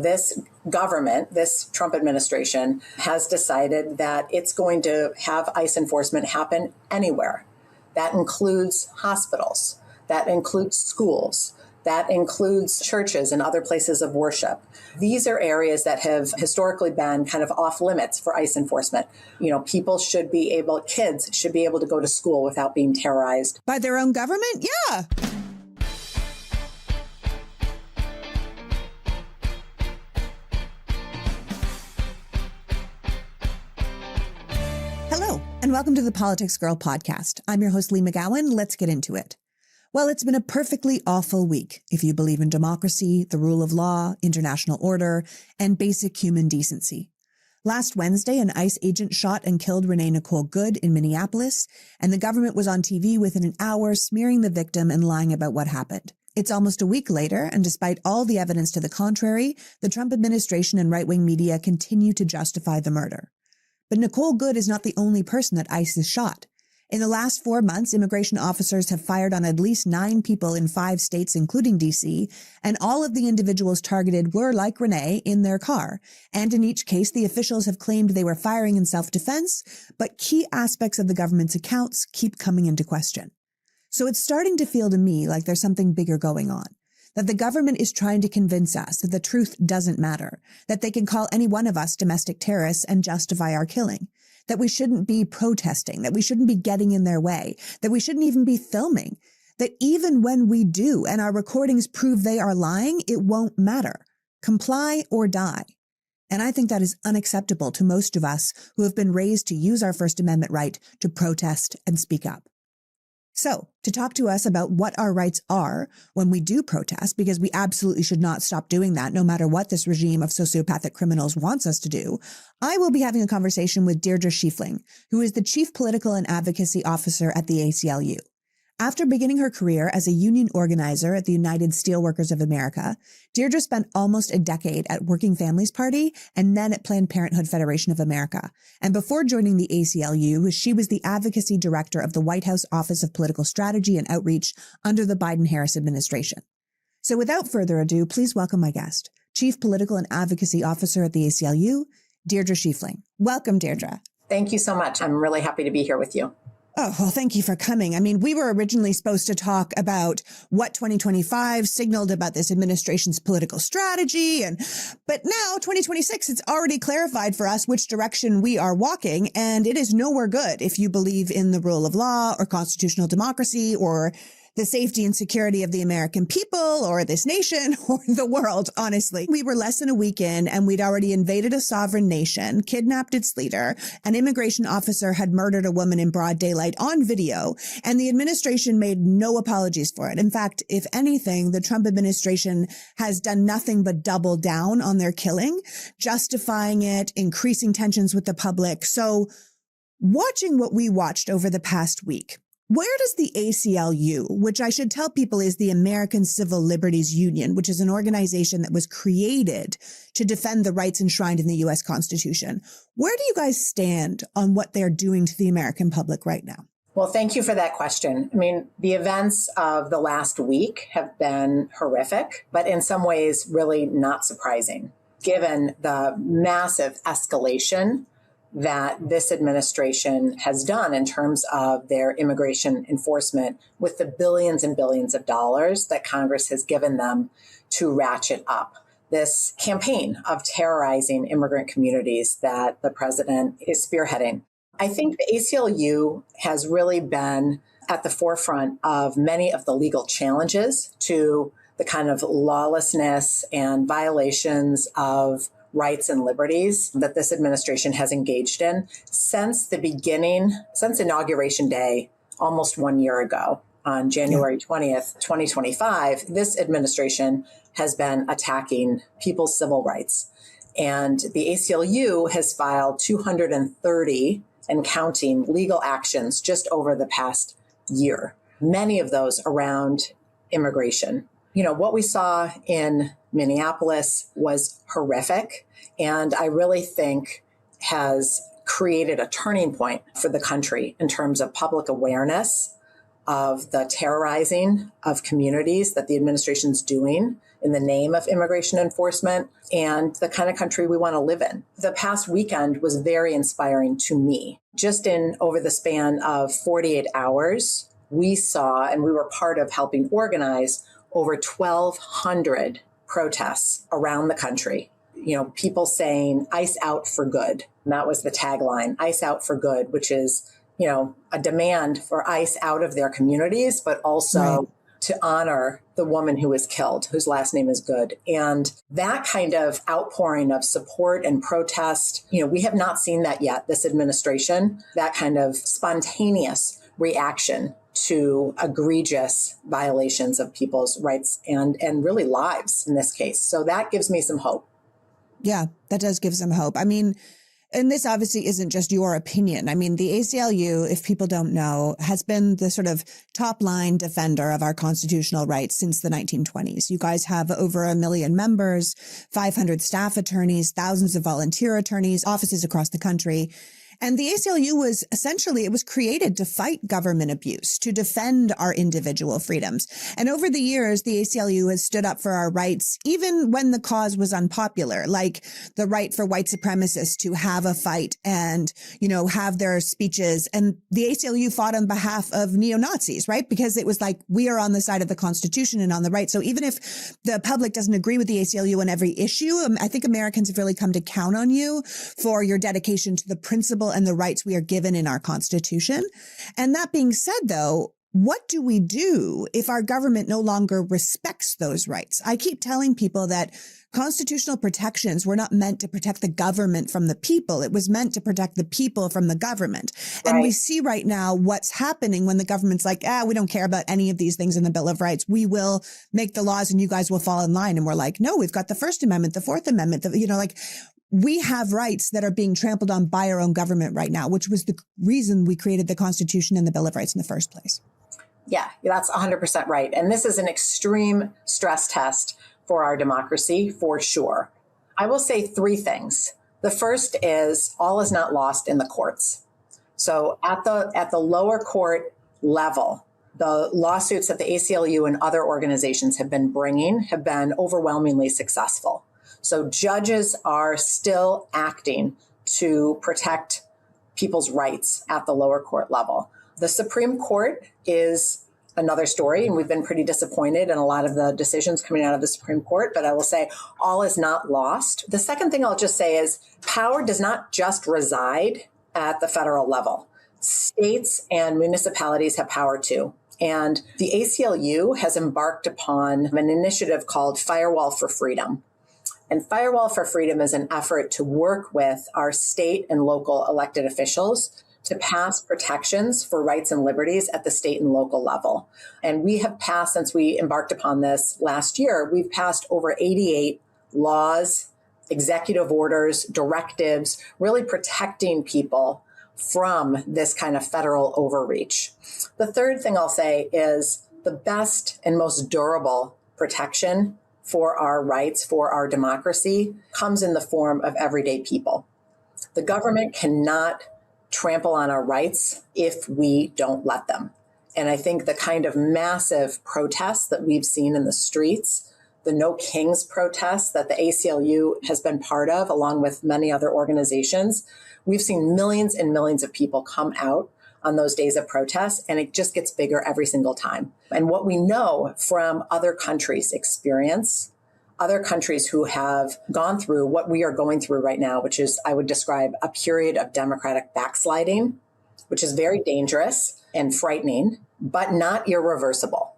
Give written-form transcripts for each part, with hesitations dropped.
This government, this Trump administration, has decided that it's going to have ICE enforcement happen anywhere. That includes hospitals, that includes schools, that includes churches and other places of worship. These are areas that have historically been kind of off limits for ICE enforcement. Kids should be able to go to school without being terrorized. By their own government? Yeah. Hello, and welcome to the PoliticsGirl podcast. I'm your host, Lee McGowan. Let's get into it. Well, it's been a perfectly awful week if you believe in democracy, the rule of law, international order, and basic human decency. Last Wednesday, an ICE agent shot and killed Renee Nicole Good in Minneapolis, and the government was on TV within an hour smearing the victim and lying about what happened. It's almost a week later, and despite all the evidence to the contrary, the Trump administration and right-wing media continue to justify the murder. But Nicole Good is not the only person that ICE has shot. In the last 4 months, immigration officers have fired on at least 9 people in 5 states, including D.C., and all of the individuals targeted were, like Renee, in their car. And in each case, the officials have claimed they were firing in self-defense, but key aspects of the government's accounts keep coming into question. So it's starting to feel to me like there's something bigger going on. That the government is trying to convince us that the truth doesn't matter, that they can call any one of us domestic terrorists and justify our killing, that we shouldn't be protesting, that we shouldn't be getting in their way, that we shouldn't even be filming, that even when we do and our recordings prove they are lying, it won't matter. Comply or die. And I think that is unacceptable to most of us who have been raised to use our First Amendment right to protest and speak up. So, to talk to us about what our rights are when we do protest, because we absolutely should not stop doing that no matter what this regime of sociopathic criminals wants us to do, I will be having a conversation with Deirdre Schifeling, who is the Chief Political and Advocacy Officer at the ACLU. After beginning her career as a union organizer at the United Steelworkers of America, Deirdre spent almost a decade at Working Families Party and then at Planned Parenthood Federation of America. And before joining the ACLU, she was the advocacy director of the White House Office of Political Strategy and Outreach under the Biden-Harris administration. So without further ado, please welcome my guest, Chief Political and Advocacy Officer at the ACLU, Deirdre Schifeling. Welcome, Deirdre. Thank you so much. I'm really happy to be here with you. Oh, well, thank you for coming. I mean, we were originally supposed to talk about what 2025 signaled about this administration's political strategy. But now 2026, it's already clarified for us which direction we are walking. And it is nowhere good if you believe in the rule of law or constitutional democracy or the safety and security of the American people or this nation or the world, honestly. We were less than a week in and we'd already invaded a sovereign nation, kidnapped its leader. An immigration officer had murdered a woman in broad daylight on video, and the administration made no apologies for it. In fact, if anything, the Trump administration has done nothing but double down on their killing, justifying it, increasing tensions with the public. So watching what we watched over the past week, where does the ACLU, which I should tell people is the American Civil Liberties Union, which is an organization that was created to defend the rights enshrined in the U.S. Constitution, where do you guys stand on what they're doing to the American public right now? Well, thank you for that question. I mean, the events of the last week have been horrific, but in some ways really not surprising, given the massive escalation that this administration has done in terms of their immigration enforcement with the billions and billions of dollars that Congress has given them to ratchet up this campaign of terrorizing immigrant communities that the president is spearheading. I think the ACLU has really been at the forefront of many of the legal challenges to the kind of lawlessness and violations of rights and liberties that this administration has engaged in since Inauguration Day, almost 1 year ago, on January 20th, 2025. This administration has been attacking people's civil rights. And the ACLU has filed 230 and counting legal actions just over the past year, many of those around immigration. What we saw in Minneapolis was horrific, and I really think has created a turning point for the country in terms of public awareness of the terrorizing of communities that the administration's doing in the name of immigration enforcement and the kind of country we want to live in. The past weekend was very inspiring to me. Just in over the span of 48 hours, we saw, and we were part of helping organize, over 1,200 protests around the country. People saying ICE out for good. And that was the tagline, ICE out for good, which is, a demand for ICE out of their communities, but also to honor the woman who was killed, whose last name is Good. And that kind of outpouring of support and protest, we have not seen that yet, this administration, that kind of spontaneous reaction to egregious violations of people's rights and really lives in this case. So that gives me some hope. Yeah, that does give some hope. And this obviously isn't just your opinion. The ACLU, if people don't know, has been the sort of top line defender of our constitutional rights since the 1920s. You guys have over 1 million members, 500 staff attorneys, thousands of volunteer attorneys, offices across the country. And the ACLU was essentially, it was created to fight government abuse, to defend our individual freedoms. And over the years, the ACLU has stood up for our rights, even when the cause was unpopular, like the right for white supremacists to have a fight and, have their speeches. And the ACLU fought on behalf of neo-Nazis, right? Because it was like, we are on the side of the Constitution and on the right. So even if the public doesn't agree with the ACLU on every issue, I think Americans have really come to count on you for your dedication to the principle and the rights we are given in our Constitution. And that being said, though, what do we do if our government no longer respects those rights? I keep telling people that constitutional protections were not meant to protect the government from the people. It was meant to protect the people from the government. Right. And we see right now what's happening when the government's like, we don't care about any of these things in the Bill of Rights. We will make the laws and you guys will fall in line. And we're like, no, we've got the First Amendment, the Fourth Amendment, we have rights that are being trampled on by our own government right now, which was the reason we created the Constitution and the Bill of Rights in the first place. Yeah, that's 100% right. And this is an extreme stress test for our democracy, for sure. I will say 3 things. The first is all is not lost in the courts. So at the lower court level, the lawsuits that the ACLU and other organizations have been bringing have been overwhelmingly successful. So judges are still acting to protect people's rights at the lower court level. The Supreme Court is another story, and we've been pretty disappointed in a lot of the decisions coming out of the Supreme Court, but I will say all is not lost. The second thing I'll just say is power does not just reside at the federal level. States and municipalities have power too. And the ACLU has embarked upon an initiative called Firewall for Freedom. And Firewall for Freedom is an effort to work with our state and local elected officials to pass protections for rights and liberties at the state and local level. And we have passed, since we embarked upon this last year, we've passed over 88 laws, executive orders, directives, really protecting people from this kind of federal overreach. The third thing I'll say is the best and most durable protection for our rights, for our democracy, comes in the form of everyday people. The government cannot trample on our rights if we don't let them. And I think the kind of massive protests that we've seen in the streets, the No Kings protests that the ACLU has been part of, along with many other organizations, we've seen millions and millions of people come out on those days of protest, and it just gets bigger every single time. And what we know from other countries' experience, other countries who have gone through what we are going through right now, which is, I would describe, a period of democratic backsliding, which is very dangerous and frightening, but not irreversible.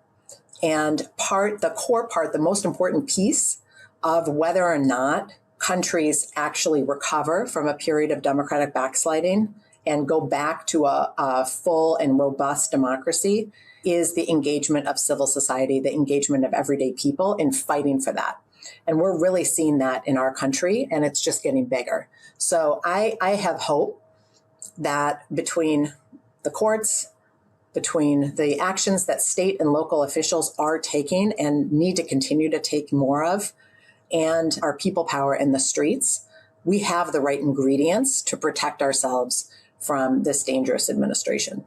And the core part, the most important piece of whether or not countries actually recover from a period of democratic backsliding and go back to a full and robust democracy is the engagement of civil society, the engagement of everyday people in fighting for that. And we're really seeing that in our country, and it's just getting bigger. So I have hope that between the courts, between the actions that state and local officials are taking and need to continue to take more of, and our people power in the streets, we have the right ingredients to protect ourselves from this dangerous administration.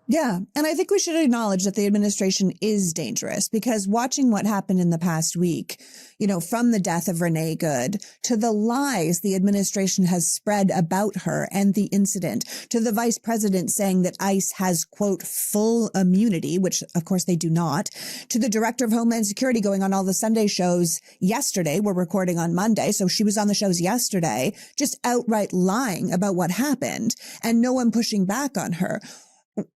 Yeah. And I think we should acknowledge that the administration is dangerous, because watching what happened in the past week, from the death of Renee Good to the lies the administration has spread about her and the incident, to the vice president saying that ICE has, quote, full immunity, which of course they do not, to the director of Homeland Security going on all the Sunday shows yesterday. We're recording on Monday. So she was on the shows yesterday, just outright lying about what happened and no one pushing back on her.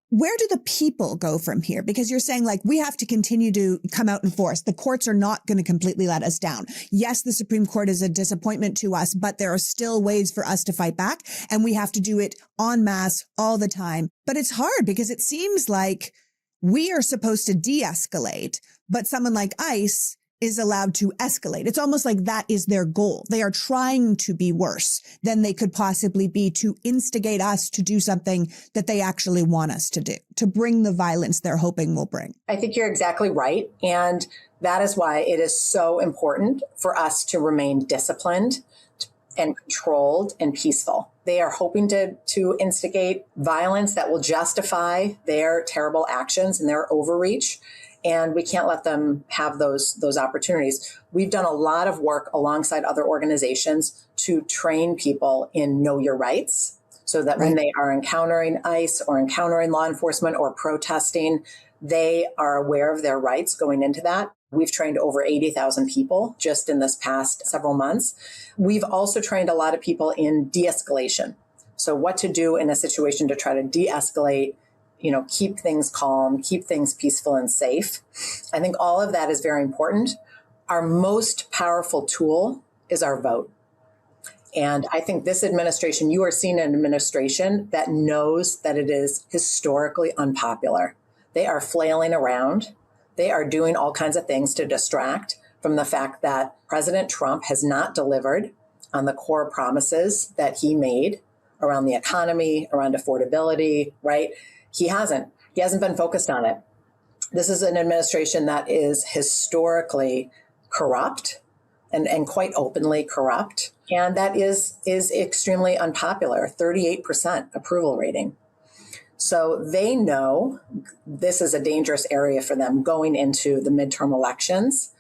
Where do the people go from here? Because you're saying, like, we have to continue to come out in force. The courts are not going to completely let us down. Yes, the Supreme Court is a disappointment to us, but there are still ways for us to fight back, and we have to do it en masse all the time. But it's hard because it seems like we are supposed to de-escalate, but someone like ICE is allowed to escalate. It's almost like that is their goal. They are trying to be worse than they could possibly be, to instigate us to do something that they actually want us to do, to bring the violence they're hoping will bring. I think you're exactly right. And that is why it is so important for us to remain disciplined and controlled and peaceful. They are hoping to instigate violence that will justify their terrible actions and their overreach. And we can't let them have those opportunities. We've done a lot of work alongside other organizations to train people in know your rights, so that when they are encountering ICE or encountering law enforcement or protesting, they are aware of their rights going into that. We've trained over 80,000 people just in this past several months. We've also trained a lot of people in de-escalation. So what to do in a situation to try to de-escalate, keep things calm, keep things peaceful and safe. I think all of that is very important. Our most powerful tool is our vote. And I think this administration, you are seeing an administration that knows that it is historically unpopular. They are flailing around. They are doing all kinds of things to distract from the fact that President Trump has not delivered on the core promises that he made around the economy, around affordability, right? He hasn't been focused on it. This is an administration that is historically corrupt and quite openly corrupt. And that is extremely unpopular, 38% approval rating. So they know this is a dangerous area for them going into the midterm elections.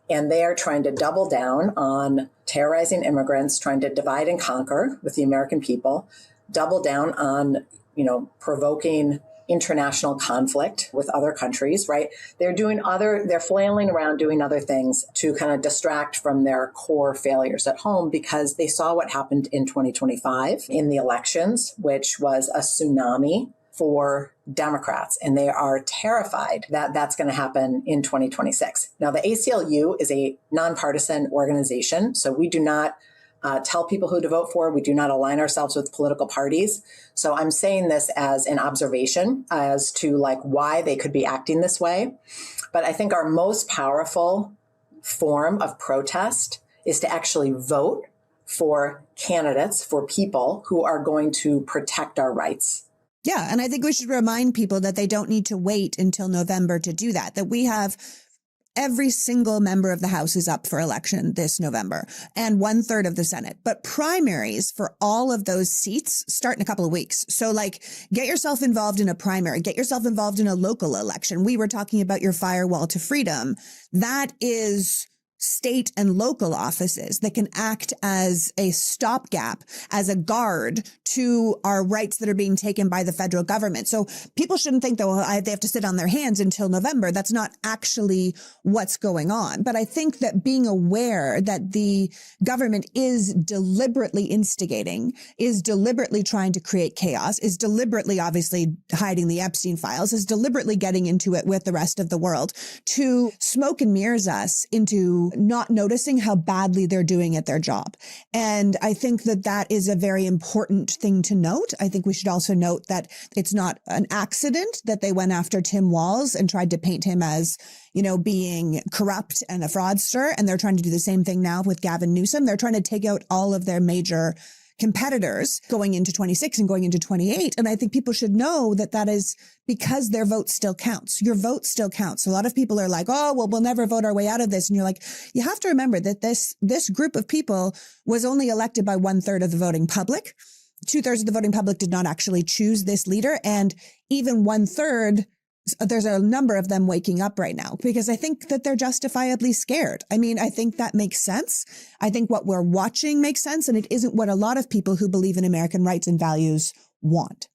And they are trying to double down on terrorizing immigrants, trying to divide and conquer with the American people, double down on, provoking international conflict with other countries, right? They're flailing around doing other things to kind of distract from their core failures at home, because they saw what happened in 2025 in the elections, which was a tsunami for Democrats. And they are terrified that that's going to happen in 2026. Now, the ACLU is a nonpartisan organization, so we do not tell people who to vote for. We do not align ourselves with political parties. So I'm saying this as an observation as to why they could be acting this way. But I think our most powerful form of protest is to actually vote for candidates, for people who are going to protect our rights. Yeah. And I think we should remind people that they don't need to wait until November to do that we have every single member of the House is up for election this November, and 1/3 of the Senate. But primaries for all of those seats start in a couple of weeks. So get yourself involved in a primary, get yourself involved in a local election. We were talking about your firewall to freedom. That is state and local offices that can act as a stopgap, as a guard to our rights that are being taken by the federal government. So people shouldn't think that they have to sit on their hands until November. That's not actually what's going on. But I think that being aware that the government is deliberately instigating, is deliberately trying to create chaos, is deliberately obviously hiding the Epstein files, is deliberately getting into it with the rest of the world to smoke and mirrors us into not noticing how badly they're doing at their job. And I think that that is a very important thing to note. I think we should also note that it's not an accident that they went after Tim Walz and tried to paint him as, being corrupt and a fraudster. And they're trying to do the same thing now with Gavin Newsom. They're trying to take out all of their major competitors going into 26 and going into 28. And I think people should know that that is because their vote still counts. Your vote still counts. A lot of people are like, oh, well, we'll never vote our way out of this. And you're like, you have to remember that this group of people was only elected by 1/3 of the voting public. 2/3 of the voting public did not actually choose this leader. And even 1/3, there's a number of them waking up right now because I think that they're justifiably scared. I mean, I think that makes sense. I think what we're watching makes sense, and it isn't what a lot of people who believe in American rights and values want.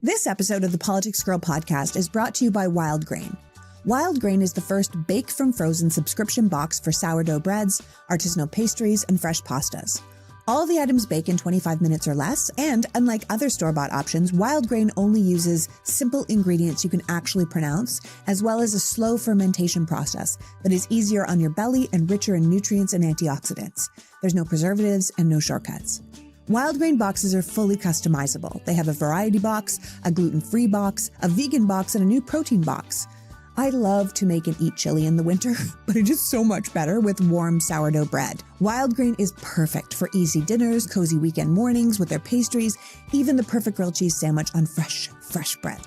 This episode of the Politics Girl podcast is brought to you by Wild Grain. Wild Grain is the first bake from frozen subscription box for sourdough breads, artisanal pastries, and fresh pastas. All the items bake in 25 minutes or less, and unlike other store-bought options, Wild Grain only uses simple ingredients you can actually pronounce, as well as a slow fermentation process that is easier on your belly and richer in nutrients and antioxidants. There's no preservatives and no shortcuts. Wild Grain boxes are fully customizable. They have a variety box, a gluten-free box, a vegan box, and a new protein box. I love to make and eat chili in the winter, but it is so much better with warm sourdough bread. Wild Grain is perfect for easy dinners, cozy weekend mornings with their pastries, even the perfect grilled cheese sandwich on fresh bread.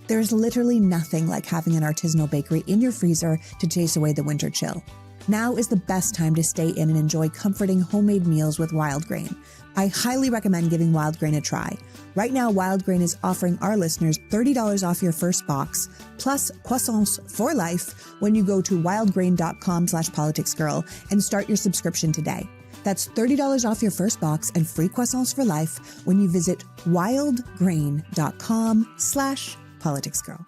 There is literally nothing like having an artisanal bakery in your freezer to chase away the winter chill. Now is the best time to stay in and enjoy comforting homemade meals with Wild Grain. I highly recommend giving Wild Grain a try. Right now, Wild Grain is offering our listeners $30 off your first box, plus croissants for life when you go to wildgrain.com/politicsgirl and start your subscription today. That's $30 off your first box and free croissants for life when you visit wildgrain.com/politicsgirl.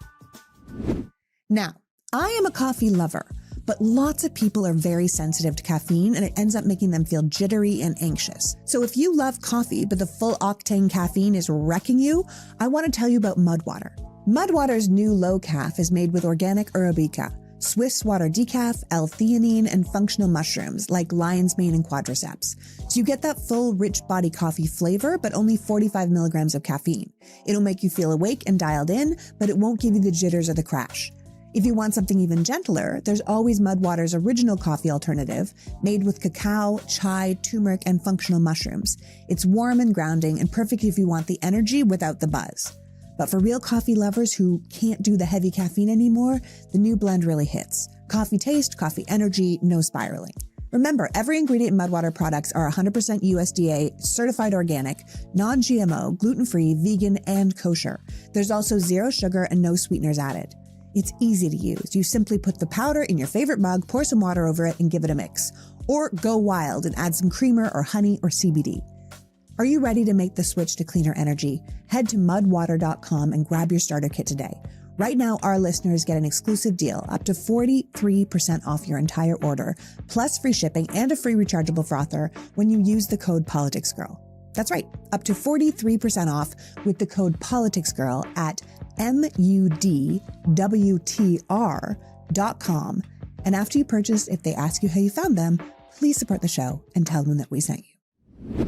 Now, I am a coffee lover, but lots of people are very sensitive to caffeine and it ends up making them feel jittery and anxious. So if you love coffee, but the full octane caffeine is wrecking you, I want to tell you about Mudwater. Mudwater's new low calf is made with organic Arabica, Swiss water decaf, L-theanine, and functional mushrooms like lion's mane and quadriceps. So you get that full, rich body coffee flavor, but only 45 milligrams of caffeine. It'll make you feel awake and dialed in, but it won't give you the jitters or the crash. If you want something even gentler, there's always Mudwater's original coffee alternative, made with cacao, chai, turmeric, and functional mushrooms. It's warm and grounding and perfect if you want the energy without the buzz. But for real coffee lovers who can't do the heavy caffeine anymore, the new blend really hits. Coffee taste, coffee energy, no spiraling. Remember, every ingredient in Mudwater products are 100% USDA, certified organic, non-GMO, gluten-free, vegan, and kosher. There's also zero sugar and no sweeteners added. It's easy to use. You simply put the powder in your favorite mug, pour some water over it, and give it a mix. Or go wild and add some creamer or honey or CBD. Are you ready to make the switch to cleaner energy? Head to mudwater.com and grab your starter kit today. Right now, our listeners get an exclusive deal, up to 43% off your entire order, plus free shipping and a free rechargeable frother when you use the code PoliticsGirl. That's right, up to 43% off with the code PoliticsGirl at mudwtr.com. And after you purchase, if they ask you how you found them, please support the show and tell them that we sent you.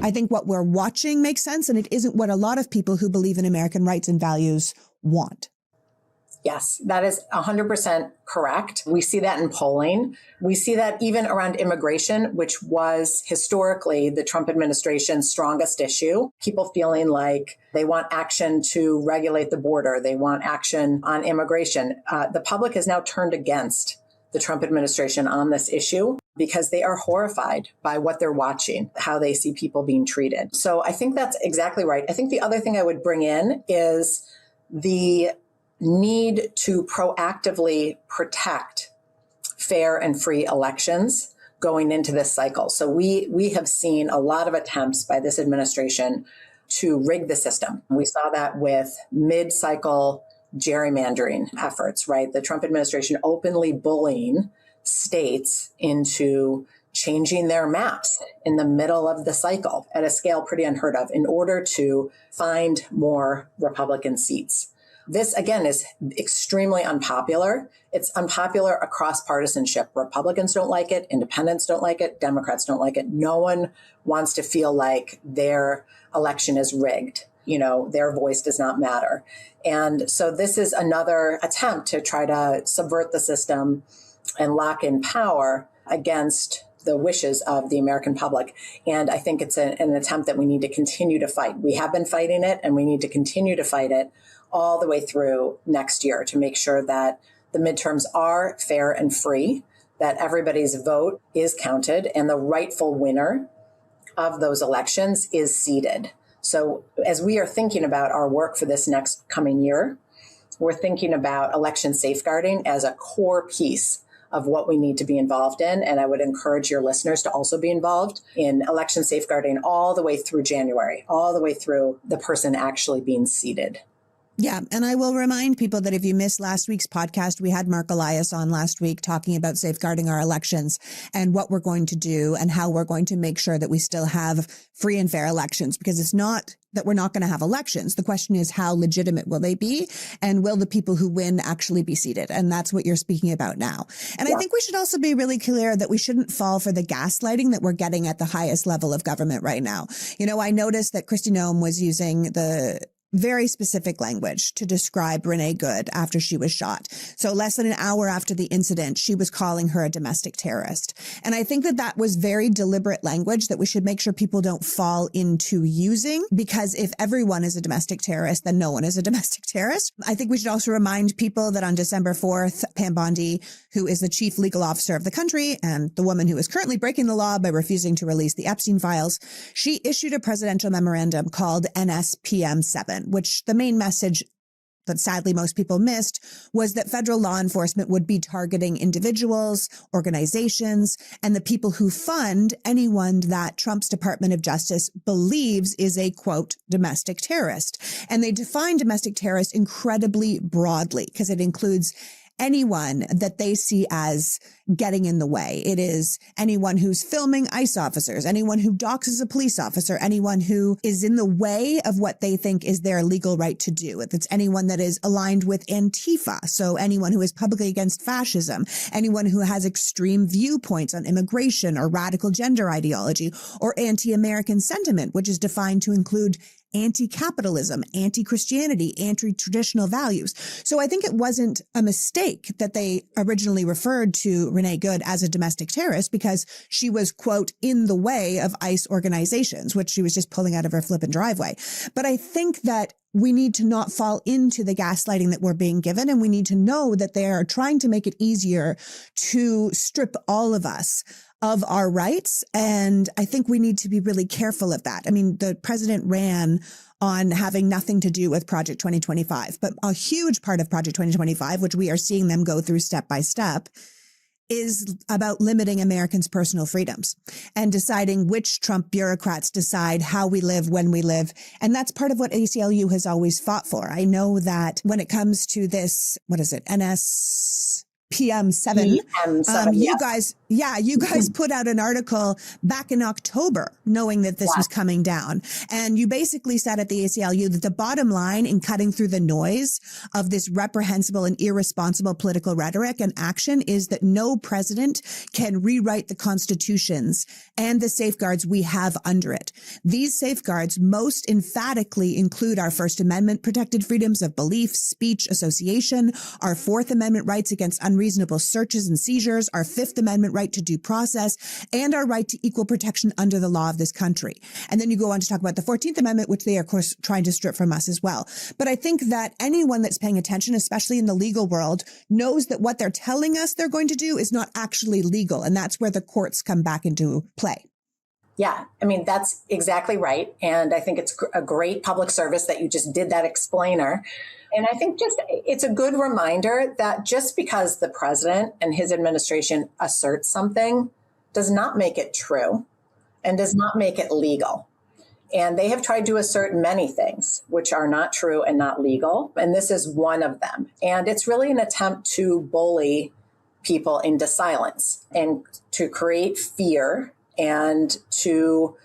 I think what we're watching makes sense, and it isn't what a lot of people who believe in American rights and values want. Yes, that is 100% correct. We see that in polling. We see that even around immigration, which was historically the Trump administration's strongest issue. People feeling like they want action to regulate the border. They want action on immigration. The public has now turned against the Trump administration on this issue because they are horrified by what they're watching, how they see people being treated. So I think that's exactly right. I think the other thing I would bring in is the need to proactively protect fair and free elections going into this cycle. So we have seen a lot of attempts by this administration to rig the system. We saw that with mid-cycle gerrymandering efforts, right? The Trump administration openly bullying states into changing their maps in the middle of the cycle at a scale pretty unheard of in order to find more Republican seats. This, again, is extremely unpopular. It's unpopular across partisanship. Republicans don't like it. Independents don't like it. Democrats don't like it. No one wants to feel like their election is rigged. You know, their voice does not matter. And so this is another attempt to try to subvert the system and lock in power against the wishes of the American public. And I think it's an attempt that we need to continue to fight. We have been fighting it, and we need to continue to fight it all the way through next year to make sure that the midterms are fair and free, that everybody's vote is counted, and the rightful winner of those elections is seated So as we are thinking about our work for this next coming year, we're thinking about election safeguarding as a core piece of what we need to be involved in. And I would encourage your listeners to also be involved in election safeguarding all the way through January, all the way through the person actually being seated. Yeah. And I will remind people that if you missed last week's podcast, we had Mark Elias on last week talking about safeguarding our elections and what we're going to do and how we're going to make sure that we still have free and fair elections, because it's not that we're not going to have elections. The question is, how legitimate will they be? And will the people who win actually be seated? And that's what you're speaking about now. And I think we should also be really clear that we shouldn't fall for the gaslighting that we're getting at the highest level of government right now. You know, I noticed that Kristi Noem was using the very specific language to describe Renee Good after she was shot. So less than an hour after the incident, she was calling her a domestic terrorist. And I think that that was very deliberate language that we should make sure people don't fall into using, because if everyone is a domestic terrorist, then no one is a domestic terrorist. I think we should also remind people that on December 4th, Pam Bondi, who is the chief legal officer of the country and the woman who is currently breaking the law by refusing to release the Epstein files, she issued a presidential memorandum called NSPM 7, which the main message that sadly most people missed was that federal law enforcement would be targeting individuals, organizations, and the people who fund anyone that Trump's Department of Justice believes is a, quote, domestic terrorist. And they define domestic terrorist incredibly broadly because it includes anyone that they see as getting in the way. It is anyone who's filming ICE officers, anyone who doxes a police officer, anyone who is in the way of what they think is their legal right to do. If it's anyone that is aligned with Antifa, so anyone who is publicly against fascism, anyone who has extreme viewpoints on immigration or radical gender ideology, or anti-American sentiment, which is defined to include anti-capitalism, anti-Christianity, anti-traditional values. So I think it wasn't a mistake that they originally referred to Renee Good as a domestic terrorist because she was, quote, in the way of ICE organizations, which she was just pulling out of her flippin' driveway. But I think that we need to not fall into the gaslighting that we're being given. And we need to know that they are trying to make it easier to strip all of us of our rights. And I think we need to be really careful of that. I mean, the president ran on having nothing to do with Project 2025, but a huge part of Project 2025, which we are seeing them go through step by step, is about limiting Americans' personal freedoms and deciding which Trump bureaucrats decide how we live, when we live. And that's part of what ACLU has always fought for. I know that when it comes to this, what is it, NSPM 7, you guys put out an article back in October, knowing that this was coming down. And you basically said at the ACLU that the bottom line in cutting through the noise of this reprehensible and irresponsible political rhetoric and action is that no president can rewrite the constitutions and the safeguards we have under it. These safeguards most emphatically include our First Amendment protected freedoms of belief, speech, association, our Fourth Amendment rights against unreasonable searches and seizures, our Fifth Amendment right to due process, and our right to equal protection under the law of this country. And then you go on to talk about the 14th Amendment, which they are, of course, trying to strip from us as well. But I think that anyone that's paying attention, especially in the legal world, knows that what they're telling us they're going to do is not actually legal. And that's where the courts come back into play. Yeah, I mean, that's exactly right. And I think it's a great public service that you just did that explainer. And I think it's a good reminder that just because the president and his administration asserts something does not make it true and does not make it legal. And they have tried to assert many things which are not true and not legal. And this is one of them. And it's really an attempt to bully people into silence and to create fear and to,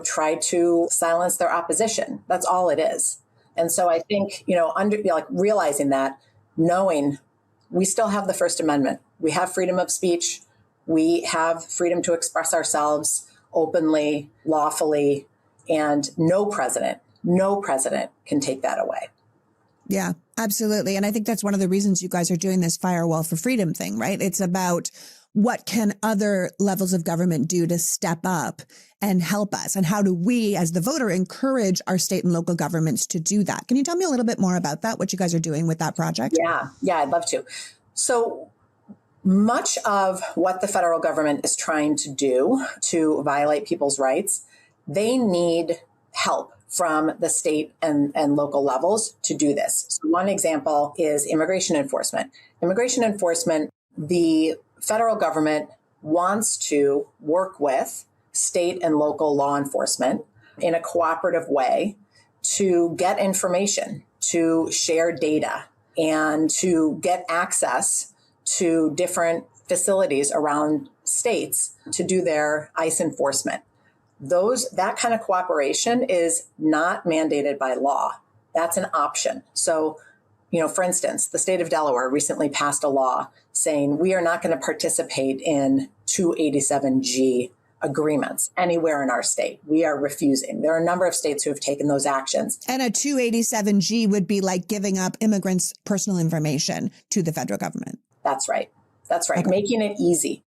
try to silence their opposition. That's all it is. And so I think, realizing that, knowing we still have the First Amendment, we have freedom of speech, we have freedom to express ourselves openly, lawfully, and no president can take that away. Yeah, absolutely. And I think that's one of the reasons you guys are doing this Firewall for Freedom thing, right? It's about what can other levels of government do to step up and help us? And how do we, as the voter, encourage our state and local governments to do that? Can you tell me a little bit more about that, what you guys are doing with that project? Yeah, I'd love to. So much of what the federal government is trying to do to violate people's rights, they need help from the state and local levels to do this. So one example is immigration enforcement. Immigration enforcement, the federal government wants to work with state and local law enforcement in a cooperative way to get information, to share data, and to get access to different facilities around states to do their ICE enforcement. That kind of cooperation is not mandated by law. That's an option. So, for instance, the state of Delaware recently passed a law saying we are not going to participate in 287G agreements anywhere in our state. We are refusing. There are a number of states who have taken those actions. And a 287G would be like giving up immigrants' personal information to the federal government. That's right. That's right. Okay. Making it easy.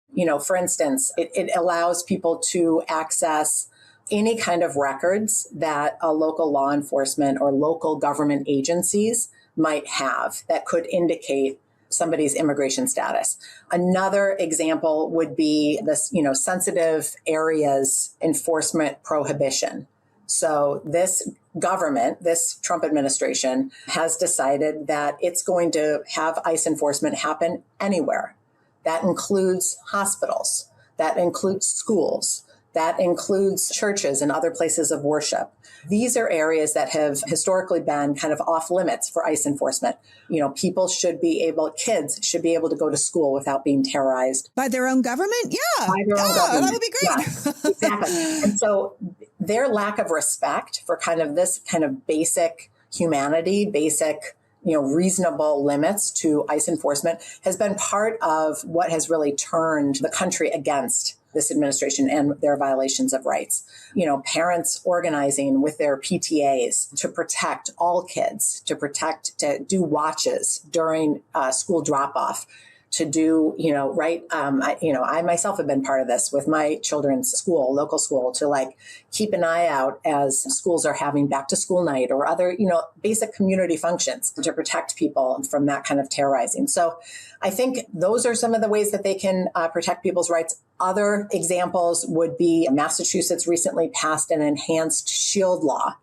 For instance, it allows people to access any kind of records that a local law enforcement or local government agencies might have that could indicate somebody's immigration status. Another example would be this, sensitive areas enforcement prohibition. So this government, this Trump administration, has decided that it's going to have ICE enforcement happen anywhere. That includes hospitals, that includes schools, that includes churches and other places of worship. These are areas that have historically been kind of off limits for ICE enforcement. Kids should be able to go to school without being terrorized. By their own government? Yeah. By their own government. That would be great. Yes, exactly. And so their lack of respect for kind of this kind of basic humanity, basic reasonable limits to ICE enforcement has been part of what has really turned the country against this administration and their violations of rights. Parents organizing with their PTAs to protect all kids, to do watches during school drop-off, to do, I myself have been part of this with my children's school, local school, to keep an eye out as schools are having back to school night or other, basic community functions to protect people from that kind of terrorizing. So I think those are some of the ways that they can protect people's rights. Other examples would be Massachusetts recently passed an enhanced shield law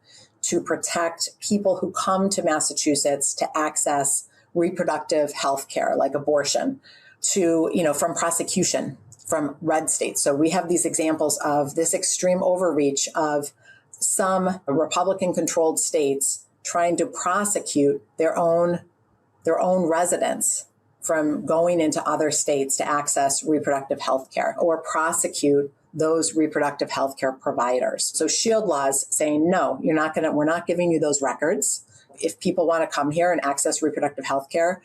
to protect people who come to Massachusetts to access reproductive health care, like abortion, from prosecution from red states. So we have these examples of this extreme overreach of some Republican-controlled states trying to prosecute their own residents from going into other states to access reproductive health care or prosecute those reproductive health care providers. So shield laws saying, no, we're not giving you those records. If people want to come here and access reproductive health care,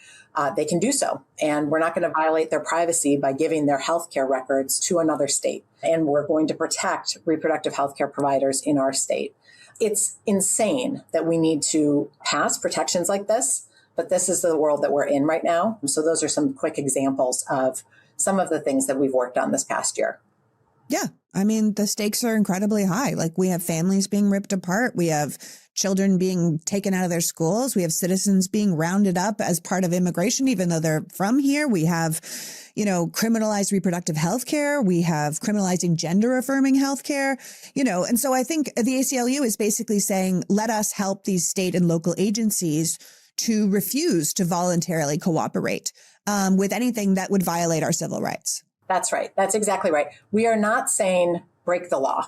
they can do so. And we're not going to violate their privacy by giving their health care records to another state. And we're going to protect reproductive health care providers in our state. It's insane that we need to pass protections like this, but this is the world that we're in right now. So those are some quick examples of some of the things that we've worked on this past year. Yeah. I mean, the stakes are incredibly high. We have families being ripped apart. We have children being taken out of their schools. We have citizens being rounded up as part of immigration, even though they're from here. We have, criminalized reproductive health care. We have criminalizing gender affirming health care, and so I think the ACLU is basically saying, let us help these state and local agencies to refuse to voluntarily cooperate with anything that would violate our civil rights. That's right. That's exactly right. We are not saying break the law.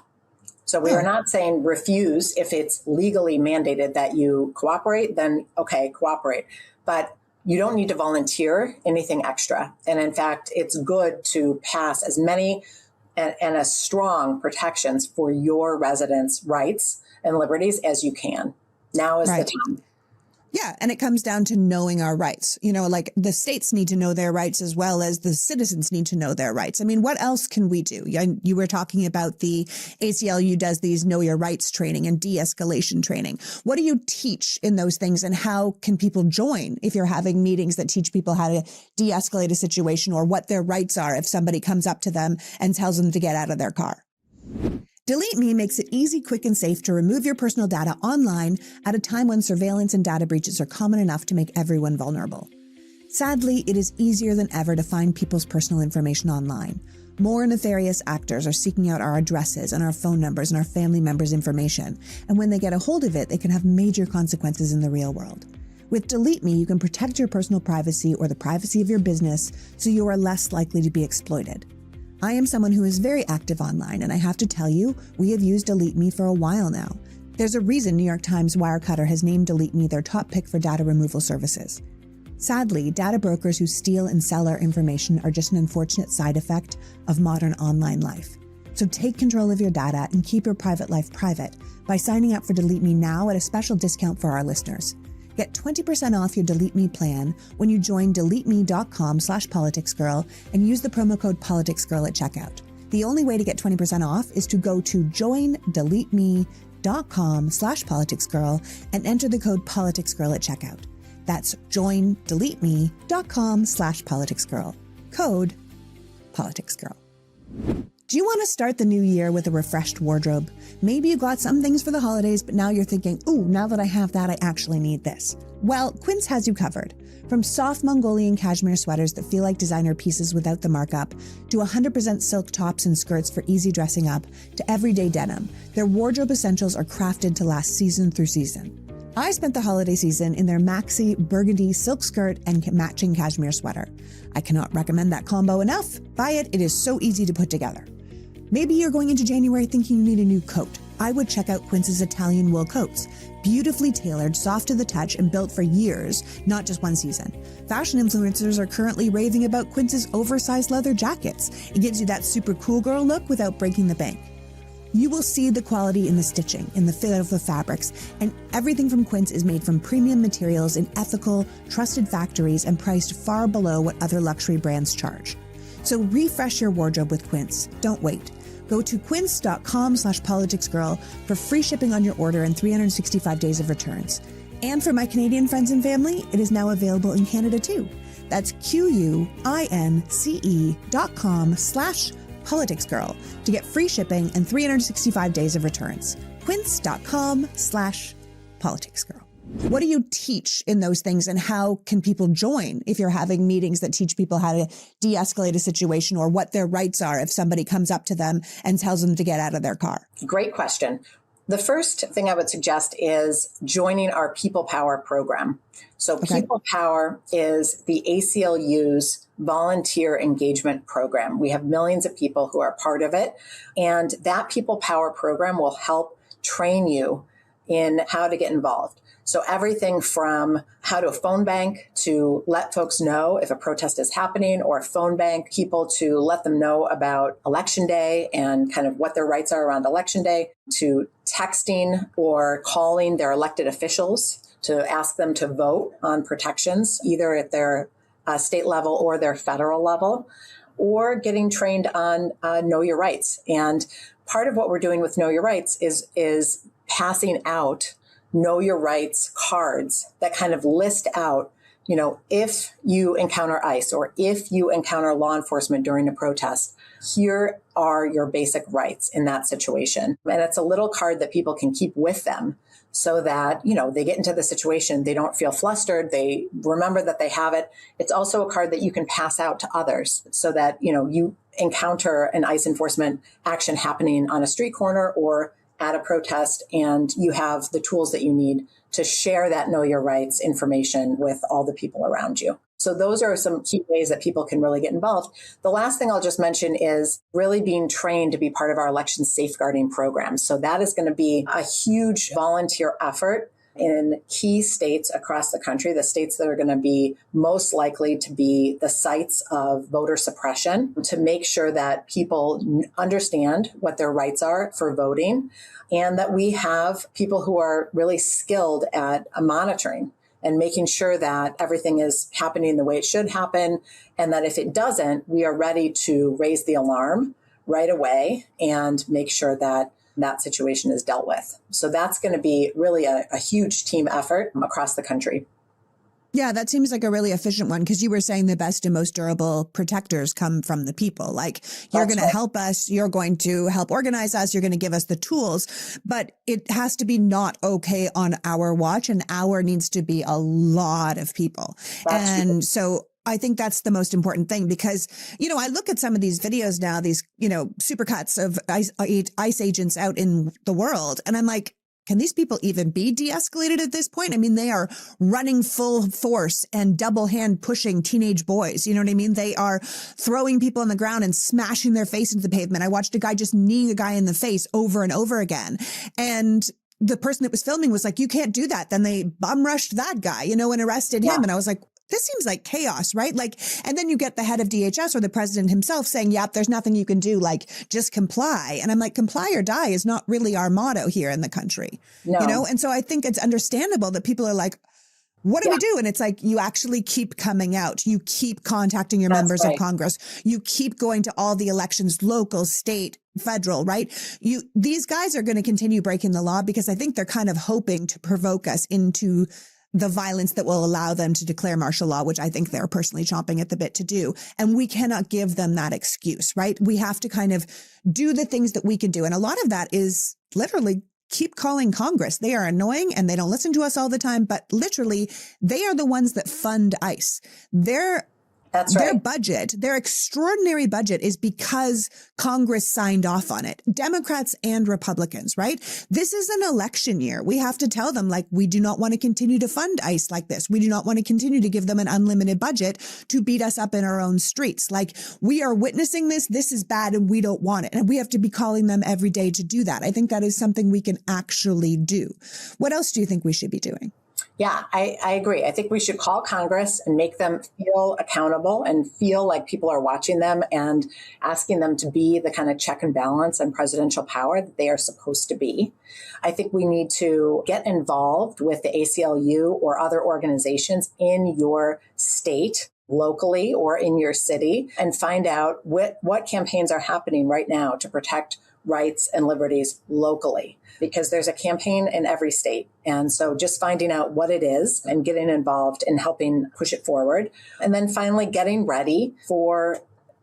So we are not saying refuse. If it's legally mandated that you cooperate, then okay, cooperate. But you don't need to volunteer anything extra. And in fact, it's good to pass as many and as strong protections for your residents' rights and liberties as you can. Now is the time. Yeah. And it comes down to knowing our rights. The states need to know their rights as well as the citizens need to know their rights. I mean, what else can we do? You were talking about the ACLU does these know your rights training and de-escalation training. What do you teach in those things and how can people join if you're having meetings that teach people how to de-escalate a situation or what their rights are if somebody comes up to them and tells them to get out of their car? Delete Me makes it easy, quick, and safe to remove your personal data online at a time when surveillance and data breaches are common enough to make everyone vulnerable. Sadly, it is easier than ever to find people's personal information online. More nefarious actors are seeking out our addresses and our phone numbers and our family members' information. And when they get a hold of it, they can have major consequences in the real world. With Delete Me, you can protect your personal privacy or the privacy of your business so you are less likely to be exploited. I am someone who is very active online, and I have to tell you, we have used Delete Me for a while now. There's a reason New York Times Wirecutter has named Delete Me their top pick for data removal services. Sadly, data brokers who steal and sell our information are just an unfortunate side effect of modern online life. So take control of your data and keep your private life private by signing up for Delete Me now at a special discount for our listeners. Get 20% off your Delete Me plan when you join deleteme.com/politicsgirl and use the promo code politicsgirl at checkout. The only way to get 20% off is to go to joindeleteme.com/politicsgirl and enter the code politicsgirl at checkout. That's joindeleteme.com/politicsgirl. Code politicsgirl. Do you want to start the new year with a refreshed wardrobe? Maybe you got some things for the holidays, but now you're thinking, ooh, now that I have that, I actually need this. Well, Quince has you covered. From soft Mongolian cashmere sweaters that feel like designer pieces without the markup, to 100% silk tops and skirts for easy dressing up, to everyday denim, their wardrobe essentials are crafted to last season through season. I spent the holiday season in their maxi burgundy silk skirt and matching cashmere sweater. I cannot recommend that combo enough. Buy it, it is so easy to put together. Maybe you're going into January thinking you need a new coat. I would check out Quince's Italian wool coats. Beautifully tailored, soft to the touch, and built for years, not just one season. Fashion influencers are currently raving about Quince's oversized leather jackets. It gives you that super cool girl look without breaking the bank. You will see the quality in the stitching, in the fit of the fabrics, and everything from Quince is made from premium materials in ethical, trusted factories and priced far below what other luxury brands charge. So refresh your wardrobe with Quince. Don't wait. Go to quince.com/politicsgirl for free shipping on your order and 365 days of returns. And for my Canadian friends and family, it is now available in Canada too. That's QUINCE.com/politicsgirl to get free shipping and 365 days of returns. Quince.com/politicsgirl. What do you teach in those things, and how can people join if you're having meetings that teach people how to de-escalate a situation, or what their rights are if somebody comes up to them and tells them to get out of their car? Great question. The first thing I would suggest is joining our People Power program. So People Power is the ACLU's volunteer engagement program. We have millions of people who are part of it. And that People Power program will help train you in how to get involved. So everything from how to phone bank to let folks know if a protest is happening, or phone bank people to let them know about Election Day and kind of what their rights are around Election Day, to texting or calling their elected officials to ask them to vote on protections, either at their state level or their federal level, or getting trained on Know Your Rights. And part of what we're doing with Know Your Rights is passing out Know Your Rights cards that kind of list out, if you encounter ICE or if you encounter law enforcement during a protest, here are your basic rights in that situation. And it's a little card that people can keep with them so that, they get into the situation, they don't feel flustered, they remember that they have it. It's also a card that you can pass out to others so that, you encounter an ICE enforcement action happening on a street corner or at a protest, and you have the tools that you need to share that Know Your Rights information with all the people around you. So those are some key ways that people can really get involved. The last thing I'll just mention is really being trained to be part of our election safeguarding program. So that is going to be a huge volunteer effort in key states across the country, the states that are going to be most likely to be the sites of voter suppression, to make sure that people understand what their rights are for voting, and that we have people who are really skilled at monitoring and making sure that everything is happening the way it should happen, and that if it doesn't, we are ready to raise the alarm right away and make sure that that situation is dealt with. So that's going to be really a huge team effort across the country. Yeah, that seems like a really efficient one, because you were saying the best and most durable protectors come from the people. Like, you're going to help us, you're going to help organize us, you're going to give us the tools, but it has to be not okay on our watch, and our needs to be a lot of people. So I think that's the most important thing because, I look at some of these videos now, these, supercuts of ICE agents out in the world. And I'm like, can these people even be de-escalated at this point? I mean, they are running full force and double hand pushing teenage boys. You know what I mean? They are throwing people on the ground and smashing their face into the pavement. I watched a guy just kneeing a guy in the face over and over again. And the person that was filming was like, you can't do that. Then they bum rushed that guy, and arrested him. And I was like, this seems like chaos, right? Like, and then you get the head of DHS or the president himself saying, yep, there's nothing you can do, like just comply. And I'm like, comply or die is not really our motto here in the country, And so I think it's understandable that people are like, what do we do? And it's like, you actually keep coming out. You keep contacting your members of Congress. You keep going to all the elections, local, state, federal, right? These guys are going to continue breaking the law because I think they're kind of hoping to provoke us into the violence that will allow them to declare martial law, which I think they're personally chomping at the bit to do. And we cannot give them that excuse, right? We have to kind of do the things that we can do. And a lot of that is literally keep calling Congress. They are annoying and they don't listen to us all the time, but literally they are the ones that fund ICE. Their budget, their extraordinary budget is because Congress signed off on it. Democrats and Republicans, right? This is an election year. We have to tell them, like, we do not want to continue to fund ICE like this. We do not want to continue to give them an unlimited budget to beat us up in our own streets. Like, we are witnessing this. This is bad and we don't want it. And we have to be calling them every day to do that. I think that is something we can actually do. What else do you think we should be doing? Yeah, I agree. I think we should call Congress and make them feel accountable and feel like people are watching them and asking them to be the kind of check and balance and presidential power that they are supposed to be. I think we need to get involved with the ACLU or other organizations in your state, locally or in your city, and find out what campaigns are happening right now to protect rights and liberties locally, because there's a campaign in every state. And so just finding out what it is and getting involved in helping push it forward. And then finally getting ready for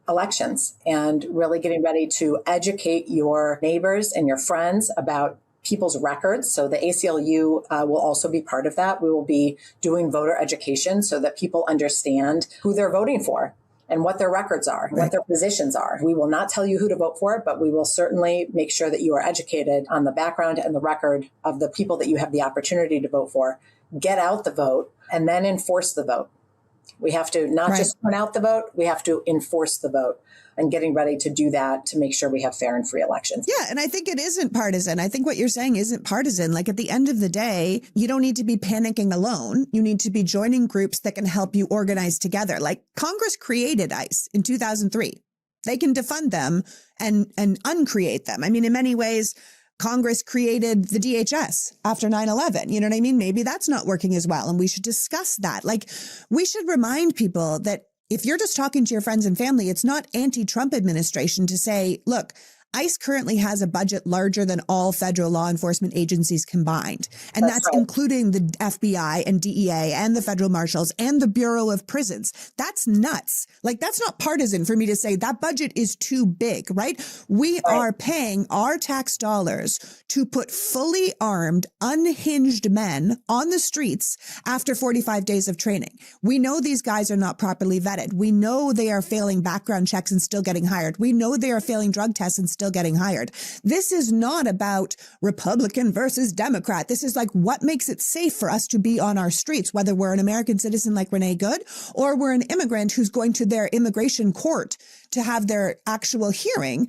elections and really getting ready to educate your neighbors and your friends about people's records. So the ACLU will also be part of that. We will be doing voter education so that people understand who they're voting for and what their records are, what their positions are. We will not tell you who to vote for, but we will certainly make sure that you are educated on the background and the record of the people that you have the opportunity to vote for. Get out the vote and then enforce the vote. We have to not just turn out the vote, we have to enforce the vote, and getting ready to do that to make sure we have fair and free elections. Yeah. And I think it isn't partisan. I think what you're saying isn't partisan. Like, at the end of the day, you don't need to be panicking alone. You need to be joining groups that can help you organize together. Like, Congress created ICE in 2003. They can defund them and uncreate them. I mean, in many ways, Congress created the DHS after 9/11. You know what I mean? Maybe that's not working as well. And we should discuss that. Like, we should remind people that if you're just talking to your friends and family, it's not anti-Trump administration to say, look, ICE currently has a budget larger than all federal law enforcement agencies combined. And that's including the FBI and DEA and the federal marshals and the Bureau of Prisons. That's nuts. Like, that's not partisan for me to say that budget is too big, right? We are paying our tax dollars to put fully armed, unhinged men on the streets after 45 days of training. We know these guys are not properly vetted. We know they are failing background checks and still getting hired. We know they are failing drug tests and still getting hired. This is not about Republican versus Democrat. This is like, what makes it safe for us to be on our streets, whether we're an American citizen like Renee Good, or we're an immigrant who's going to their immigration court to have their actual hearing.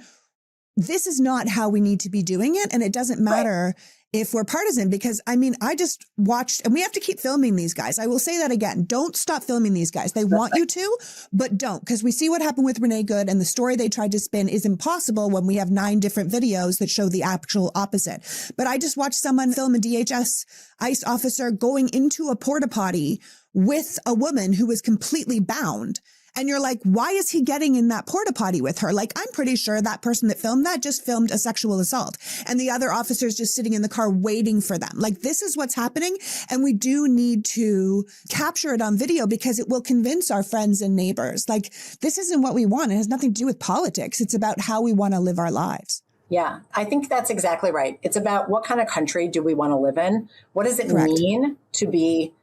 This is not how we need to be doing it. And it doesn't matter if we're partisan, because I mean, I just watched, and we have to keep filming these guys. I will say that again. Don't stop filming these guys. They want you to, but don't, because we see what happened with Renee Good, and the story they tried to spin is impossible when we have 9 different videos that show the actual opposite. But I just watched someone film a DHS ICE officer going into a porta potty with a woman who was completely bound. And you're like, why is he getting in that porta potty with her? Like, I'm pretty sure that person that filmed that just filmed a sexual assault, and the other officer's just sitting in the car waiting for them. Like, this is what's happening. And we do need to capture it on video because it will convince our friends and neighbors. Like, this isn't what we want. It has nothing to do with politics. It's about how we want to live our lives. Yeah, I think that's exactly right. It's about what kind of country do we want to live in? What does it mean to be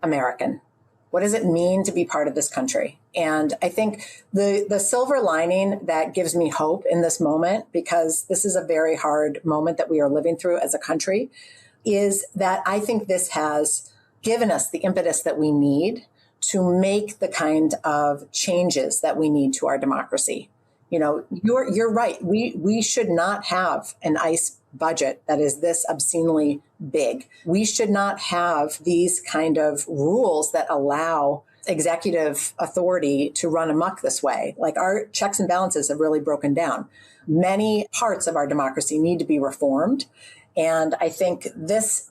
American? What does it mean to be part of this country? And I think the silver lining that gives me hope in this moment, because this is a very hard moment that we are living through as a country, is that I think this has given us the impetus that we need to make the kind of changes that we need to our democracy. You know, you're right. We should not have an ICE budget that is this obscenely big. We should not have these kind of rules that allow executive authority to run amok this way. Like, our checks and balances have really broken down. Many parts of our democracy need to be reformed. And I think this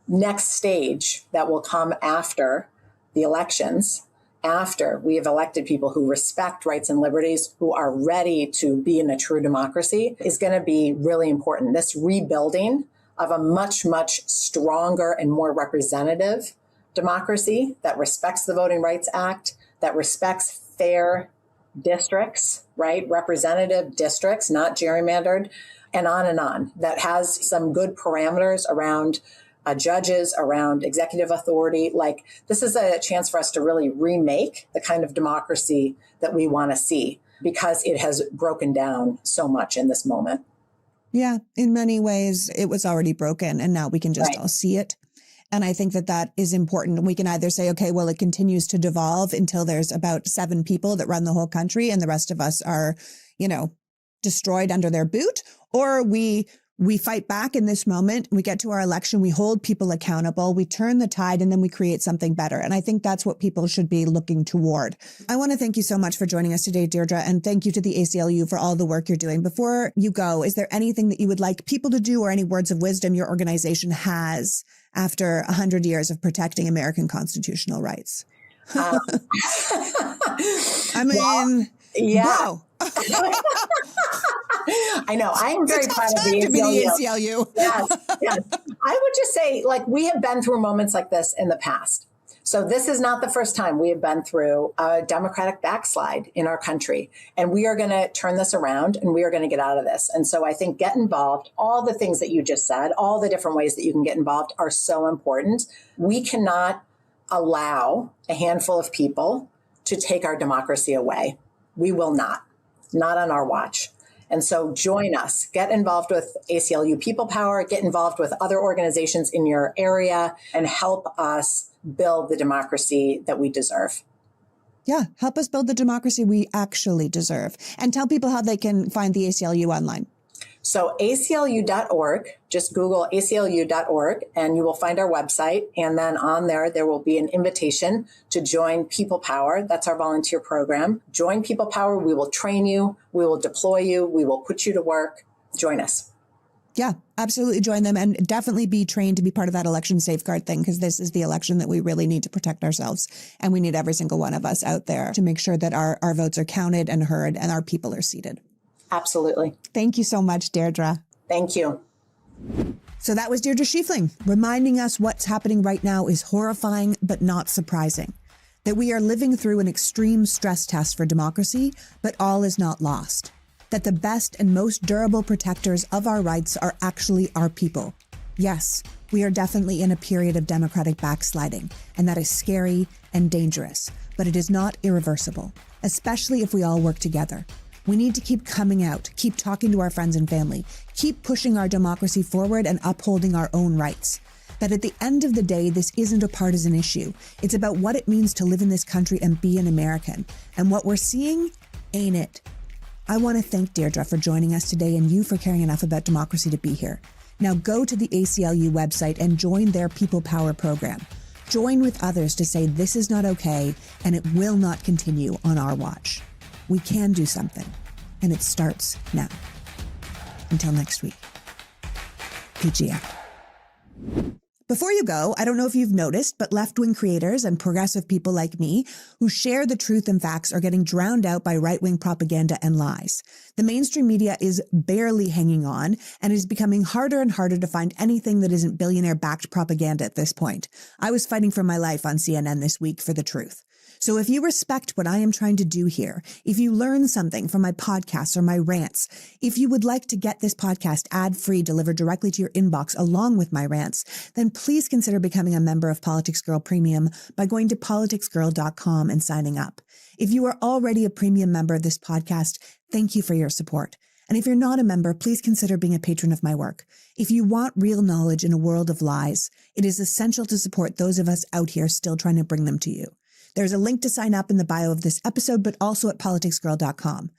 next stage that will come after the elections, after we have elected people who respect rights and liberties, who are ready to be in a true democracy, is going to be really important. This rebuilding of a much, much stronger and more representative democracy that respects the Voting Rights Act, that respects fair districts, right? Representative districts, not gerrymandered, and on, that has some good parameters around judges, around executive authority. Like, this is a chance for us to really remake the kind of democracy that we want to see, because it has broken down so much in this moment. Yeah, in many ways, it was already broken, and now we can just all see it. And I think that that is important. We can either say, okay, well, it continues to devolve until there's about 7 people that run the whole country and the rest of us are, destroyed under their boot, or we fight back in this moment. We get to our election. We hold people accountable. We turn the tide, and then we create something better. And I think that's what people should be looking toward. I want to thank you so much for joining us today, Deirdre, and thank you to the ACLU for all the work you're doing. Before you go, is there anything that you would like people to do, or any words of wisdom your organization has after 100 years of protecting American constitutional rights? I mean, well, yeah. Wow. I know. I'm very proud of the ACLU. Yes. I would just say, we have been through moments like this in the past. So this is not the first time we have been through a democratic backslide in our country. And we are going to turn this around, and we are going to get out of this. And so I think get involved. All the things that you just said, all the different ways that you can get involved are so important. We cannot allow a handful of people to take our democracy away. We will not on our watch. And so join us, get involved with ACLU People Power, get involved with other organizations in your area, and help us build the democracy that we deserve. Yeah, help us build the democracy we actually deserve. And tell people how they can find the ACLU online. So ACLU.org, just Google ACLU.org, and you will find our website. And then on there will be an invitation to join People Power. That's our volunteer program. Join People Power. We will train you. We will deploy you. We will put you to work. Join us. Yeah, absolutely. Join them, and definitely be trained to be part of that election safeguard thing, because this is the election that we really need to protect ourselves. And we need every single one of us out there to make sure that our votes are counted and heard and our people are seated. Absolutely. Thank you so much, Deirdre. Thank you. So that was Deirdre Schifeling, reminding us what's happening right now is horrifying, but not surprising. That we are living through an extreme stress test for democracy, but all is not lost. That the best and most durable protectors of our rights are actually our people. Yes, we are definitely in a period of democratic backsliding, and that is scary and dangerous, but it is not irreversible, especially if we all work together. We need to keep coming out, keep talking to our friends and family, keep pushing our democracy forward and upholding our own rights. That at the end of the day, this isn't a partisan issue. It's about what it means to live in this country and be an American. And what we're seeing ain't it. I want to thank Deirdre for joining us today, and you for caring enough about democracy to be here. Now go to the ACLU website and join their People Power program. Join with others to say this is not okay, and it will not continue on our watch. We can do something, and it starts now. Until next week, PGF. Before you go, I don't know if you've noticed, but left-wing creators and progressive people like me who share the truth and facts are getting drowned out by right-wing propaganda and lies. The mainstream media is barely hanging on, and it is becoming harder and harder to find anything that isn't billionaire-backed propaganda at this point. I was fighting for my life on CNN this week for the truth. So if you respect what I am trying to do here, if you learn something from my podcasts or my rants, if you would like to get this podcast ad-free delivered directly to your inbox along with my rants, then please consider becoming a member of Politics Girl Premium by going to politicsgirl.com and signing up. If you are already a premium member of this podcast, thank you for your support. And if you're not a member, please consider being a patron of my work. If you want real knowledge in a world of lies, it is essential to support those of us out here still trying to bring them to you. There's a link to sign up in the bio of this episode, but also at politicsgirl.com.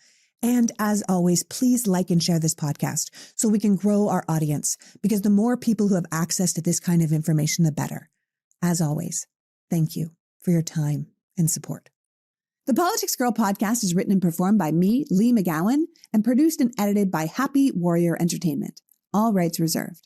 And as always, please like and share this podcast so we can grow our audience, because the more people who have access to this kind of information, the better. As always, thank you for your time and support. The Politics Girl podcast is written and performed by me, Lee McGowan, and produced and edited by Happy Warrior Entertainment. All rights reserved.